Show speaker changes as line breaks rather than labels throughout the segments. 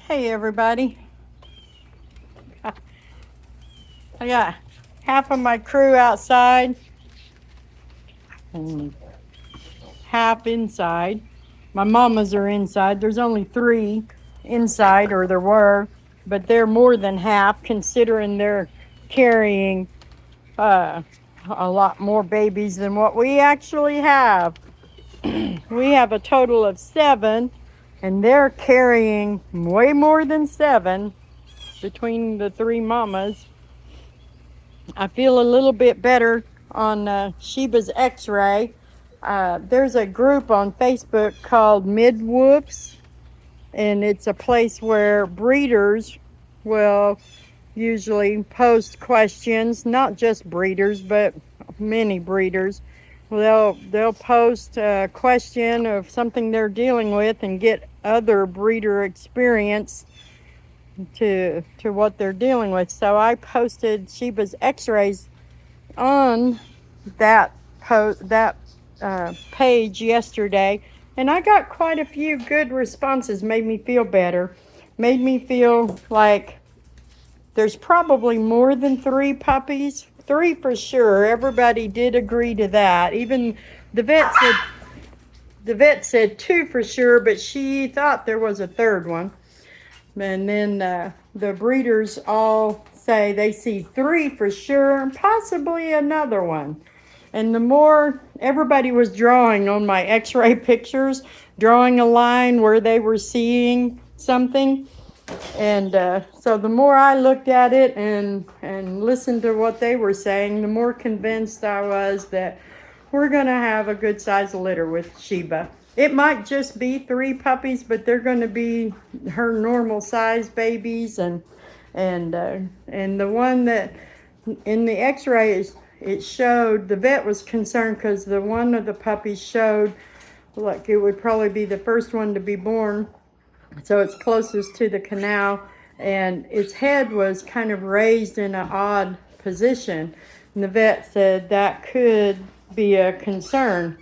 Hey everybody, I got half of my crew outside and half inside. My mamas are inside. There's only 3 inside, or there were, but they're more than half considering they're carrying uh, a lot more babies than what we actually have. We have a total of 7, and they're carrying way more than 7 between the 3 mamas. I feel a little bit better on Sheba's X-ray. There's a group on Facebook called Midwoofs, and it's a place where breeders will usually post questions. Not just breeders, but many breeders. They'll post a question of something they're dealing with and get other breeder experience to what they're dealing with. So I posted Sheba's X-rays on that page yesterday, and I got quite a few good responses. Made me feel better. Made me feel like there's probably more than 3 puppies. 3 for sure. Everybody did agree to that. Even the vet said 2 for sure, but she thought there was a 3rd one. And then the breeders all say they see 3 for sure, and possibly another one. And the more everybody was drawing on my X-ray pictures, drawing a line where they were seeing something. And so the more I looked at it and listened to what they were saying, the more convinced I was that we're going to have a good size litter with Sheba. It might just be 3 puppies, but they're going to be her normal size babies. And the one that in the X-rays, it showed, the vet was concerned because the one of the puppies showed like it would probably be the first one to be born, so it's closest to the canal, and its head was kind of raised in an odd position, and the vet said that could be a concern.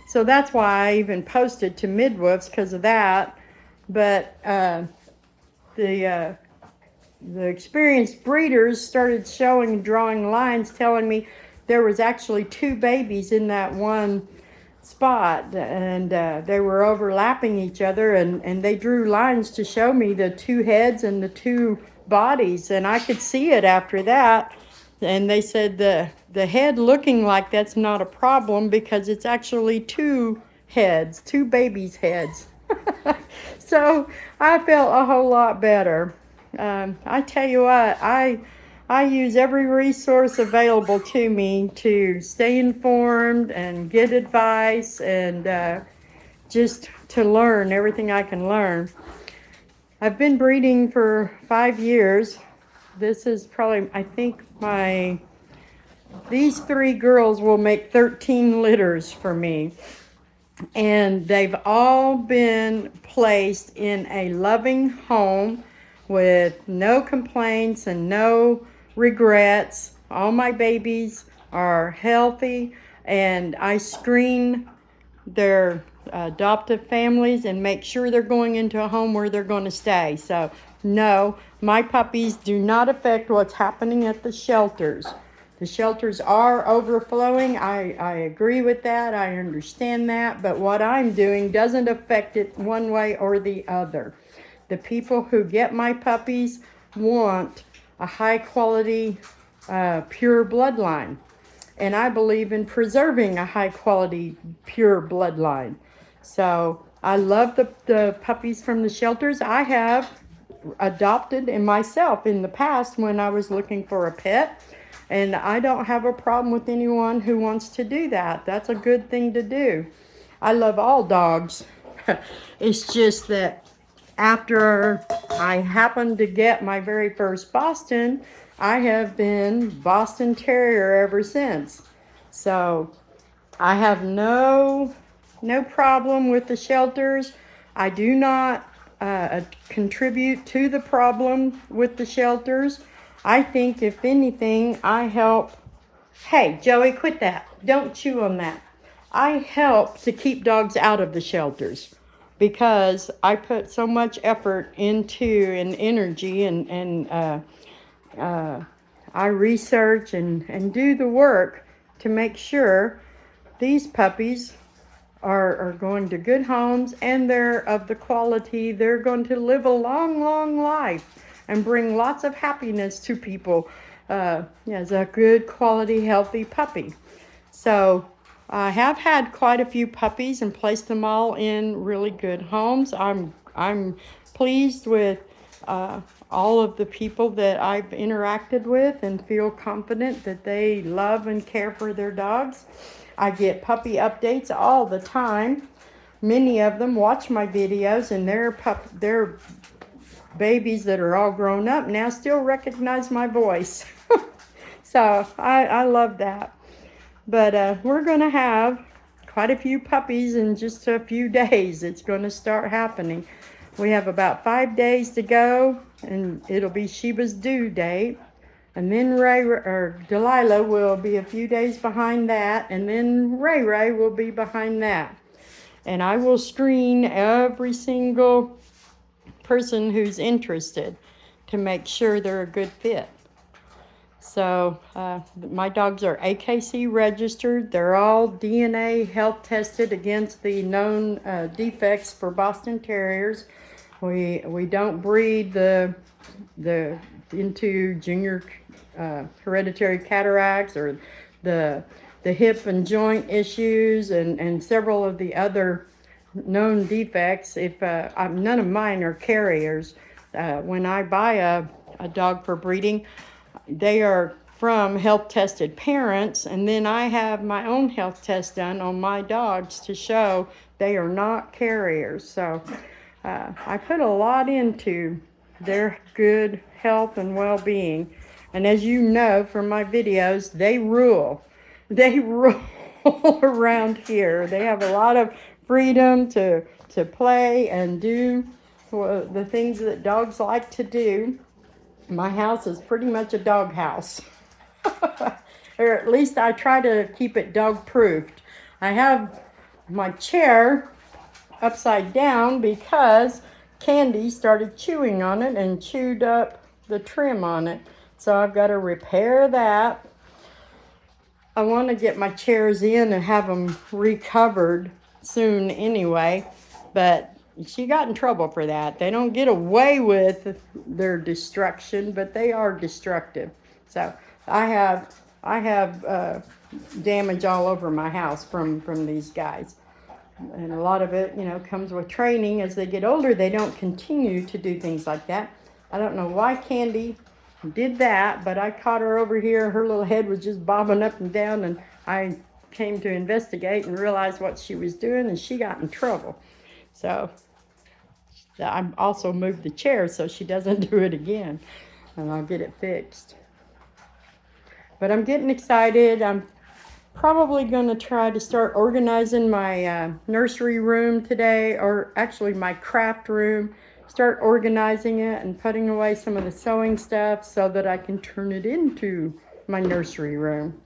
So that's why I even posted to Midwoofs, because of that. But the experienced breeders started showing and drawing lines telling me there was actually 2 babies in that one spot, and they were overlapping each other, and they drew lines to show me the 2 heads and the 2 bodies, and I could see it after that. And they said the head looking like that's not a problem because it's actually 2 heads, 2 babies' heads. So I felt a whole lot better. I tell you what, I use every resource available to me to stay informed and get advice, and just to learn everything I can learn. I've been breeding for 5 years. This is probably, I think these 3 girls will make 13 litters for me. And they've all been placed in a loving home with no complaints and no regrets. All my babies are healthy, and I screen their adoptive families and make sure they're going into a home where they're going to stay. So no, my puppies do not affect what's happening at the shelters. The shelters are overflowing. I agree with that. I understand that. But what I'm doing doesn't affect it one way or the other. The people who get my puppies want a high quality, pure bloodline. And I believe in preserving a high quality, pure bloodline. So I love the puppies from the shelters. I have adopted and myself in the past when I was looking for a pet. And I don't have a problem with anyone who wants to do that. That's a good thing to do. I love all dogs. It's just that after I happened to get my very first Boston, I have been Boston Terrier ever since. So I have no problem with the shelters. I do not contribute to the problem with the shelters. I think, if anything, I help. Hey, Joey, quit that. Don't chew on that. I help to keep dogs out of the shelters. because I put so much effort into and energy and I research and do the work to make sure these puppies are going to good homes and they're of the quality. They're going to live a long, long life and bring lots of happiness to people as a good quality, healthy puppy. So I have had quite a few puppies and placed them all in really good homes. I'm pleased with all of the people that I've interacted with and feel confident that they love and care for their dogs. I get puppy updates all the time. Many of them watch my videos, and their babies that are all grown up now still recognize my voice. So I love that. But we're going to have quite a few puppies in just a few days. It's going to start happening. We have about 5 days to go, and it'll be Sheba's due date. And then Delilah will be a few days behind that, and then Ray Ray will be behind that. And I will screen every single person who's interested to make sure they're a good fit. So my dogs are AKC registered. They're all DNA health tested against the known defects for Boston Terriers. We don't breed the into junior hereditary cataracts or the hip and joint issues and several of the other known defects. If none of mine are carriers. When I buy a dog for breeding, they are from health tested parents, and then I have my own health test done on my dogs to show they are not carriers. So I put a lot into their good health and well-being, and as you know from my videos, they rule around here. They have a lot of freedom to play and do the things that dogs like to do. My house is pretty much a dog house. Or at least I try to keep it dog proofed. I have my chair upside down because Candy started chewing on it and chewed up the trim on it. So I've got to repair that. I want to get my chairs in and have them recovered soon anyway, but she got in trouble for that. They don't get away with their destruction, but they are destructive. So I have damage all over my house from these guys. And a lot of it, comes with training. As they get older, they don't continue to do things like that. I don't know why Candy did that, but I caught her over here. Her little head was just bobbing up and down, and I came to investigate and realized what she was doing, and she got in trouble. So I also moved the chair so she doesn't do it again, and I'll get it fixed. But I'm getting excited. I'm probably going to try to start organizing my nursery room today, or actually my craft room. Start organizing it and putting away some of the sewing stuff so that I can turn it into my nursery room.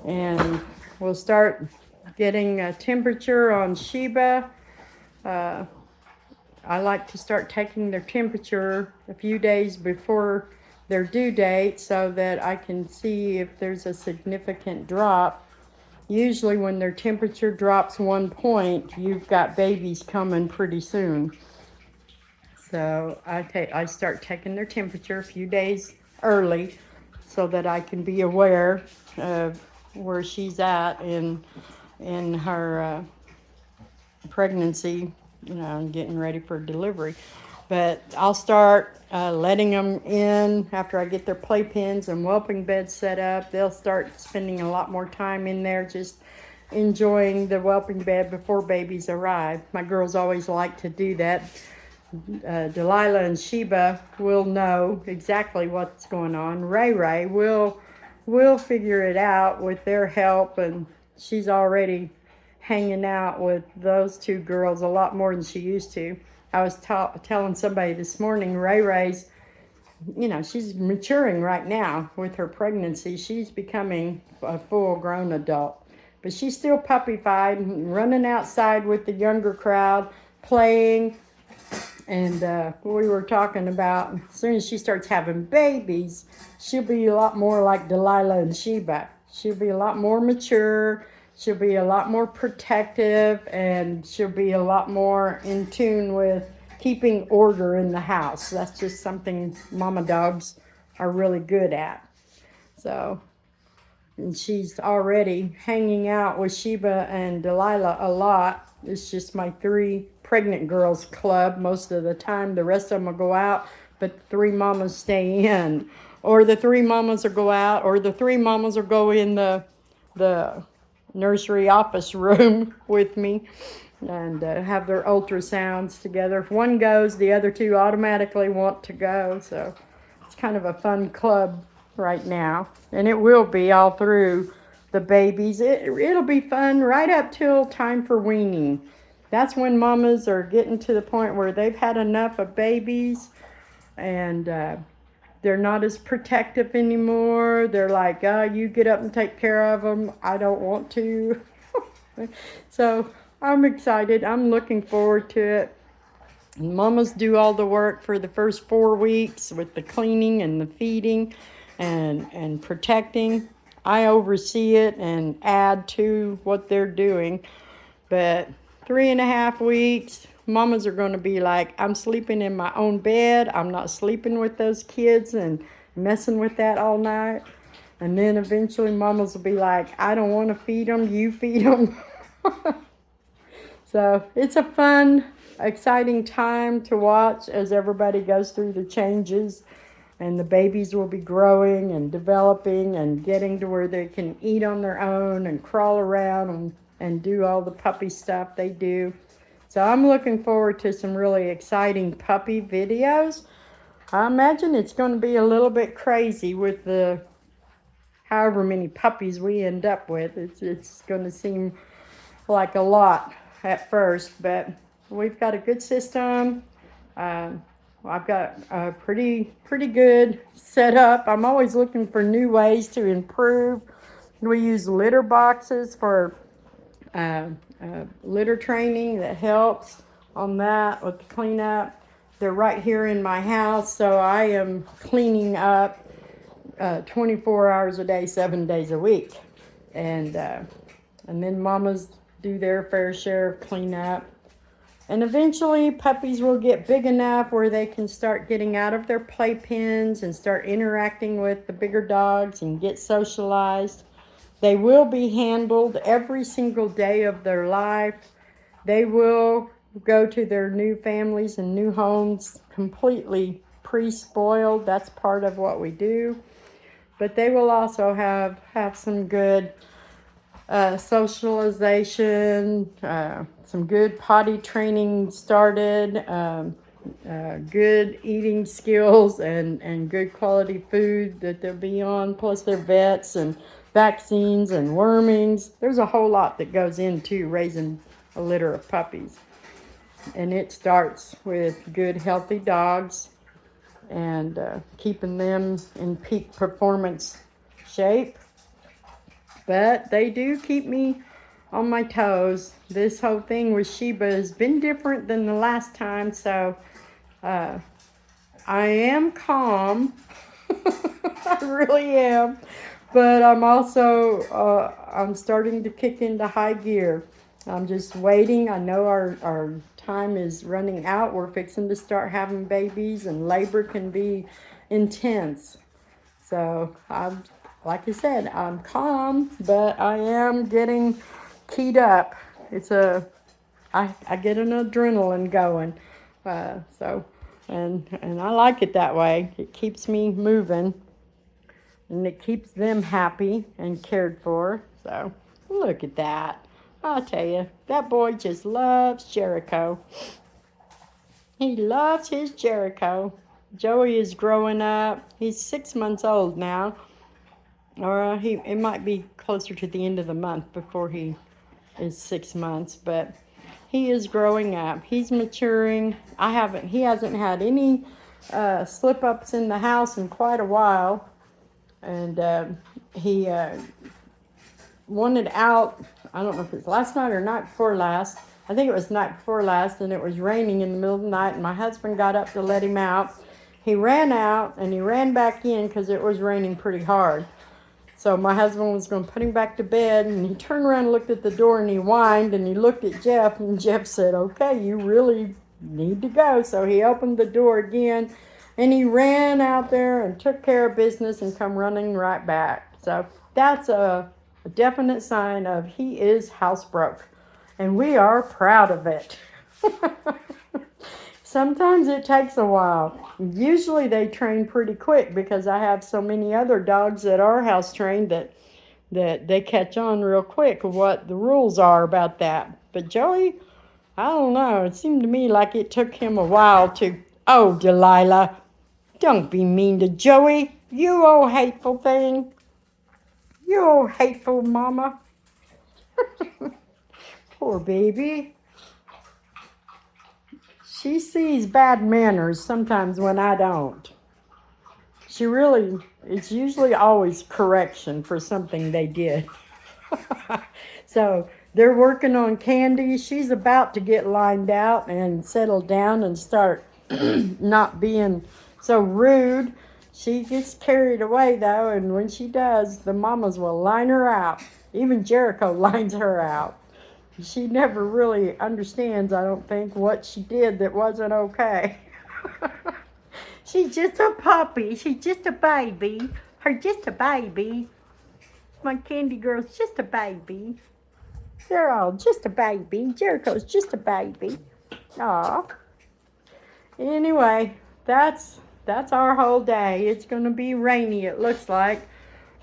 And we'll start getting a temperature on Sheba. I like to start taking their temperature a few days before their due date so that I can see if there's a significant drop. Usually when their temperature drops 1 point, you've got babies coming pretty soon. So I start taking their temperature a few days early so that I can be aware of where she's at in her pregnancy, and getting ready for delivery. But I'll start letting them in after I get their playpens and whelping beds set up. They'll start spending a lot more time in there just enjoying the whelping bed before babies arrive. My girls always like to do that. Delilah and Sheba will know exactly what's going on. Ray Ray will figure it out with their help, and she's already hanging out with those two girls a lot more than she used to. I was telling somebody this morning, Ray Ray's, she's maturing right now with her pregnancy. She's becoming a full-grown adult. But she's still puppy-fied, running outside with the younger crowd, playing. And we were talking about, as soon as she starts having babies, she'll be a lot more like Delilah and Sheba. She'll be a lot more mature. She'll be a lot more protective, and she'll be a lot more in tune with keeping order in the house. That's just something mama dogs are really good at. So, and she's already hanging out with Sheba and Delilah a lot. It's just my 3 pregnant girls club most of the time. The rest of them will go out, but the 3 mamas stay in. Or the 3 mamas will go out, or the 3 mamas will go in the nursery office room with me and have their ultrasounds together. If one goes, the other 2 automatically want to go. So it's kind of a fun club right now, and it will be all through the babies. It'll be fun right up till time for weaning. That's when mamas are getting to the point where they've had enough of babies, and they're not as protective anymore. They're like, oh, you get up and take care of them. I don't want to. So I'm excited. I'm looking forward to it. Mamas do all the work for the first 4 weeks with the cleaning and the feeding and protecting. I oversee it and add to what they're doing. But 3.5 weeks, mamas are going to be like, I'm sleeping in my own bed. I'm not sleeping with those kids and messing with that all night. And then eventually mamas will be like, I don't want to feed them. You feed them. So it's a fun, exciting time to watch as everybody goes through the changes. And the babies will be growing and developing and getting to where they can eat on their own and crawl around and do all the puppy stuff they do. So I'm looking forward to some really exciting puppy videos. I imagine it's going to be a little bit crazy with the however many puppies we end up with. It's going to seem like a lot at first, but we've got a good system. I've got a pretty good setup. I'm always looking for new ways to improve. We use litter boxes for litter training that helps on that with the cleanup. They're right here in my house, so I am cleaning up 24 hours a day, 7 days a week. And then mamas do their fair share of cleanup. And eventually puppies will get big enough where they can start getting out of their playpens and start interacting with the bigger dogs and get socialized. They will be handled every single day of their life. They will go to their new families and new homes completely pre-spoiled. That's part of what we do. But they will also have some good socialization, some good potty training started, good eating skills, and good quality food that they'll be on, plus their vets and vaccines and wormings. There's a whole lot that goes into raising a litter of puppies. And it starts with good, healthy dogs and keeping them in peak performance shape. But they do keep me on my toes. This whole thing with Sheba has been different than the last time, so I am calm. I really am. But I'm also, I'm starting to kick into high gear. I'm just waiting. I know our time is running out. We're fixing to start having babies, and labor can be intense. So like I said, I'm calm, but I am getting keyed up. I get an adrenaline going. And I like it that way. It keeps me moving, and it keeps them happy and cared for. So look at that. I'll tell you, that boy just loves Jericho. He loves his Jericho. Joey is growing up. He's 6 months old now. Or it might be closer to the end of the month before he is 6 months, but he is growing up. He's maturing. He hasn't had any slip-ups in the house in quite a while, and he wanted out. I don't know if it's last night or night before last. I think it was night before last, and it was raining in the middle of the night, and my husband got up to let him out. He ran out, and he ran back in because it was raining pretty hard. So my husband was going to put him back to bed, and he turned around and looked at the door, and he whined, and he looked at Jeff, and Jeff said, okay, you really need to go. So he opened the door again, and he ran out there and took care of business and come running right back. So that's a definite sign of he is housebroke, and we are proud of it. Sometimes it takes a while. Usually they train pretty quick because I have so many other dogs that are house trained that they catch on real quick of what the rules are about that. But Joey, I don't know. It seemed to me like it took him a while to... Oh, Delilah, don't be mean to Joey. You old hateful thing. You old hateful mama. Poor baby. She sees bad manners sometimes when I don't. It's usually always correction for something they did. So they're working on Candy. She's about to get lined out and settle down and start not being so rude. She gets carried away though, and when she does, the mamas will line her out. Even Jericho lines her out. She never really understands, I don't think, what she did that wasn't okay. She's just a puppy. She's just a baby. Her just a baby. My Candy girl's just a baby. They're all just a baby. Jericho's just a baby. Aw. Anyway, that's our whole day. It's going to be rainy, it looks like.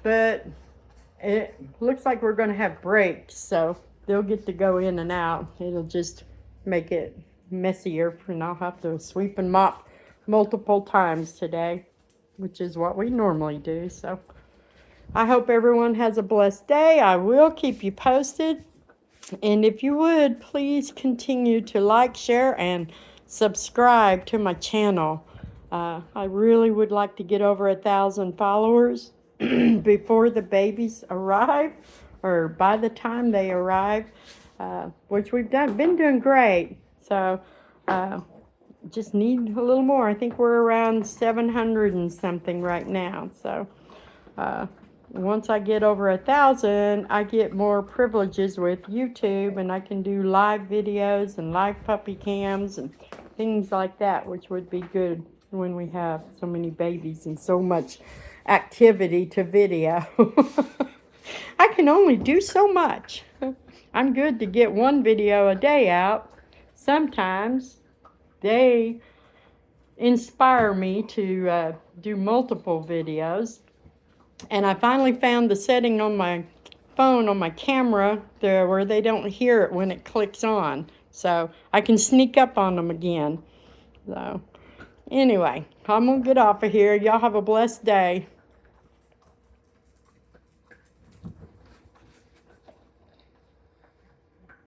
But it looks like we're going to have breaks, so they'll get to go in and out. It'll just make it messier, and I'll have to sweep and mop multiple times today, which is what we normally do. So I hope everyone has a blessed day. I will keep you posted. And if you would, please continue to like, share, and subscribe to my channel. I really would like to get over 1,000 followers before the babies arrive, or by the time they arrive, which we've been doing great. So just need a little more. I think we're around 700 and something right now. So once I get over 1,000, I get more privileges with YouTube, and I can do live videos and live puppy cams and things like that, which would be good when we have so many babies and so much activity to video. I can only do so much. I'm good to get one video a day out. Sometimes they inspire me to do multiple videos. And I finally found the setting on my phone, on my camera, there where they don't hear it when it clicks on. So I can sneak up on them again. So anyway, I'm going to get off of here. Y'all have a blessed day.